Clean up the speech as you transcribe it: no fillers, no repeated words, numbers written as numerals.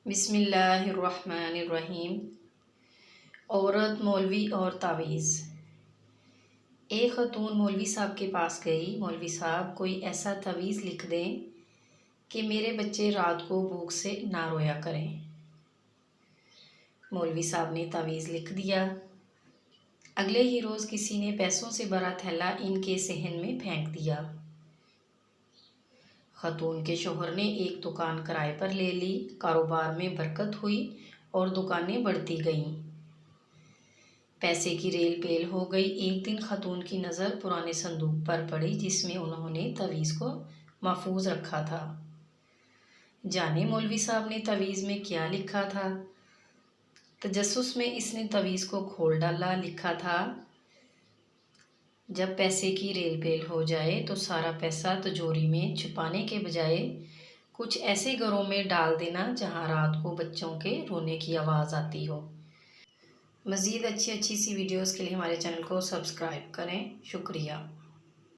बिस्मिल्लाहिर्रहमानिर्रहीम। औरत, मौलवी और तावीज़। एक ख़तून मौलवी साहब के पास गई। मौलवी साहब, कोई ऐसा तावीज़ लिख दें कि मेरे बच्चे रात को भूख से ना रोया करें। मौलवी साहब ने तावीज़ लिख दिया। अगले ही रोज़ किसी ने पैसों से भरा थैला इनके सहन में फेंक दिया। ख़तून के शोहर ने एक दुकान किराए पर ले ली। कारोबार में बरकत हुई और दुकानें बढ़ती गईं। पैसे की रेल पेल हो गई। एक दिन ख़तून की नज़र पुराने संदूक पर पड़ी जिसमें उन्होंने तवीज़ को महफूज रखा था। जाने मौलवी साहब ने तवीज़ में क्या लिखा था। तजस्सुस में इसने तवीज़ को खोल डाला। लिखा था, जब पैसे की रेल पेल हो जाए तो सारा पैसा तिजोरी में छुपाने के बजाय कुछ ऐसे घरों में डाल देना जहां रात को बच्चों के रोने की आवाज़ आती हो। मज़ीद अच्छी सी वीडियोस के लिए हमारे चैनल को सब्सक्राइब करें। शुक्रिया।